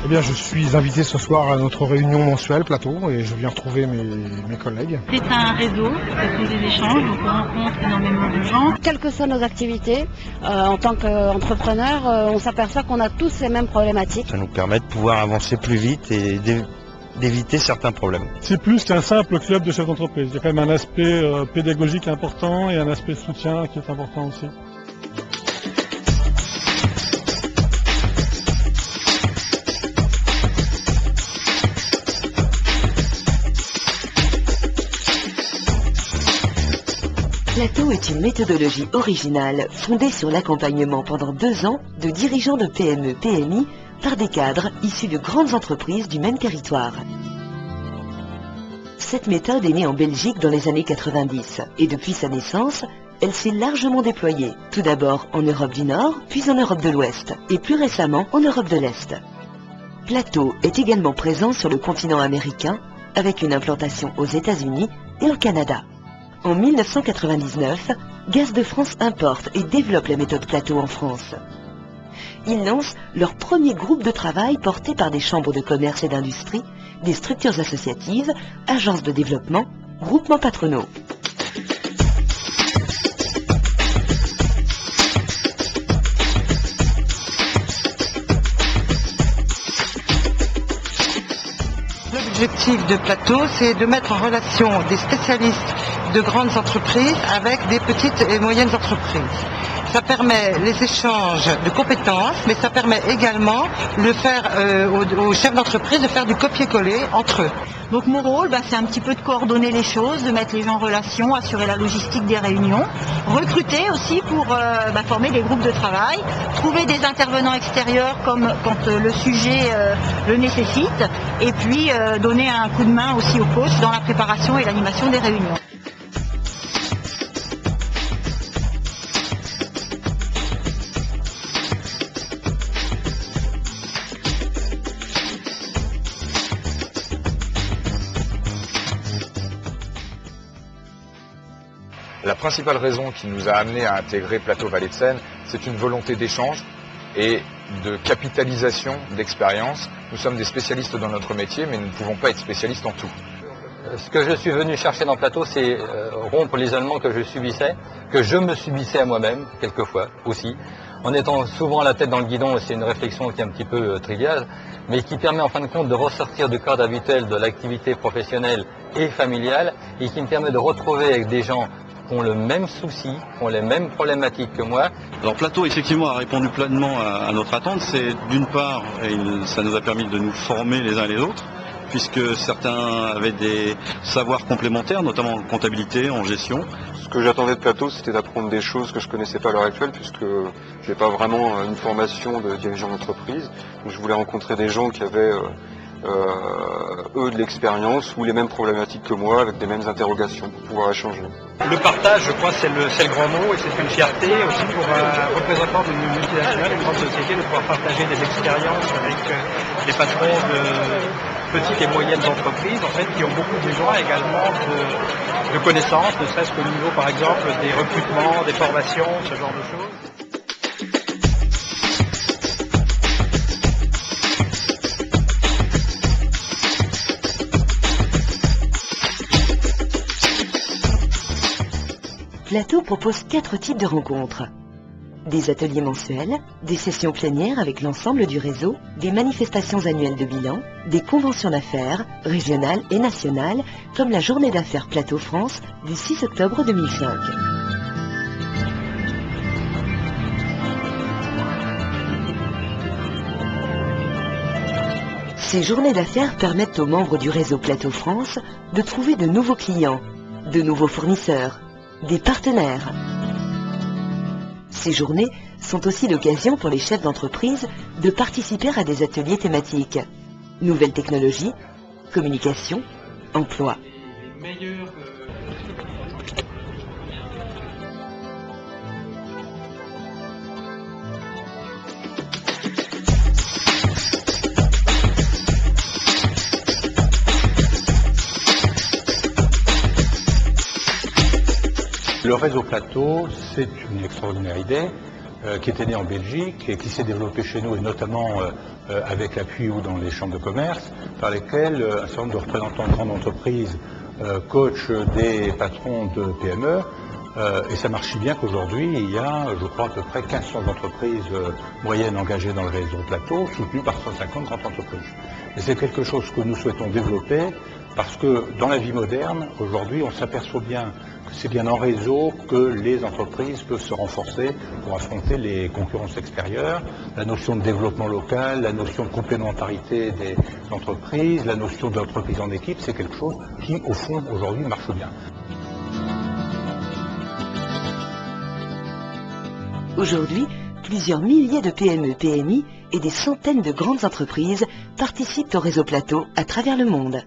bien, je suis invité ce soir à notre réunion mensuelle plateau et je viens retrouver mes collègues. C'est un réseau, ce sont des échanges, donc on rencontre énormément de gens. Quelles que soient nos activités, en tant qu'entrepreneur, on s'aperçoit qu'on a tous ces mêmes problématiques. Ça nous permet de pouvoir avancer plus vite et d'éviter certains problèmes. C'est plus qu'un simple club de chefs d'entreprise. Il y a quand même un aspect pédagogique important et un aspect soutien qui est important aussi. Plateau est une méthodologie originale fondée sur l'accompagnement pendant 2 ans de dirigeants de PME-PMI par des cadres issus de grandes entreprises du même territoire. Cette méthode est née en Belgique dans les années 90 et depuis sa naissance, elle s'est largement déployée, tout d'abord en Europe du Nord, puis en Europe de l'Ouest et plus récemment en Europe de l'Est. Plateau est également présent sur le continent américain avec une implantation aux États-Unis et au Canada. En 1999, Gaz de France importe et développe la méthode Plateau en France. Ils lancent leur premier groupe de travail porté par des chambres de commerce et d'industrie, des structures associatives, agences de développement, groupements patronaux. L'objectif de Plateau, c'est de mettre en relation des spécialistes de grandes entreprises avec des petites et moyennes entreprises. Ça permet les échanges de compétences, mais ça permet également de faire aux chefs d'entreprise de faire du copier-coller entre eux. Donc mon rôle, c'est un petit peu de coordonner les choses, de mettre les gens en relation, assurer la logistique des réunions, recruter aussi pour former des groupes de travail, trouver des intervenants extérieurs comme quand le sujet le nécessite, et puis donner un coup de main aussi aux coachs dans la préparation et l'animation des réunions. La principale raison qui nous a amené à intégrer Plateau Vallée de Seine, c'est une volonté d'échange et de capitalisation d'expérience. Nous sommes des spécialistes dans notre métier, mais nous ne pouvons pas être spécialistes en tout. Ce que je suis venu chercher dans Plateau, c'est rompre l'isolement que je me subissais à moi-même, quelquefois aussi, en étant souvent la tête dans le guidon, c'est une réflexion qui est un petit peu triviale, mais qui permet en fin de compte de ressortir du cadre habituel de l'activité professionnelle et familiale, et qui me permet de retrouver avec des gens qui ont le même souci, qui ont les mêmes problématiques que moi. Alors Plateau effectivement a répondu pleinement à notre attente. C'est d'une part, ça nous a permis de nous former les uns et les autres, puisque certains avaient des savoirs complémentaires, notamment en comptabilité, en gestion. Ce que j'attendais de Plateau, c'était d'apprendre des choses que je ne connaissais pas à l'heure actuelle, puisque je n'ai pas vraiment une formation de dirigeant d'entreprise. Donc je voulais rencontrer des gens qui avaient eux de l'expérience ou les mêmes problématiques que moi, avec les mêmes interrogations pour pouvoir échanger. Le partage, je crois, c'est le grand mot et c'est une fierté aussi pour un représentant d'une multinationale, d'une grande société, de pouvoir partager des expériences avec des patrons de petites et moyennes entreprises, en fait, qui ont beaucoup besoin également de connaissances, ne serait-ce qu'au niveau, par exemple, des recrutements, des formations, ce genre de choses. Plateau propose 4 types de rencontres. Des ateliers mensuels, des sessions plénières avec l'ensemble du réseau, des manifestations annuelles de bilan, des conventions d'affaires, régionales et nationales, comme la Journée d'affaires Plateau France du 6 octobre 2005. Ces journées d'affaires permettent aux membres du réseau Plateau France de trouver de nouveaux clients, de nouveaux fournisseurs, des partenaires. Ces journées sont aussi l'occasion pour les chefs d'entreprise de participer à des ateliers thématiques. Nouvelles technologies, communication, emploi. Le réseau Plateau, c'est une extraordinaire idée. qui était né en Belgique et qui s'est développé chez nous, et notamment avec l'appui ou dans les chambres de commerce, par lesquelles un certain nombre de représentants de grandes entreprises coachent des patrons de PME. Et ça marche si bien qu'aujourd'hui, il y a, je crois, à peu près 1500 entreprises moyennes engagées dans le réseau Plateau, soutenues par 150 grandes entreprises. Et c'est quelque chose que nous souhaitons développer, parce que dans la vie moderne, aujourd'hui, on s'aperçoit bien que c'est bien en réseau que les entreprises peuvent se renforcer pour affronter les concurrences extérieures. La notion de développement local, la notion de complémentarité des entreprises, la notion d'entreprise en équipe, c'est quelque chose qui, au fond, aujourd'hui, marche bien. Aujourd'hui, plusieurs milliers de PME, PMI et des centaines de grandes entreprises participent au réseau Plateau à travers le monde.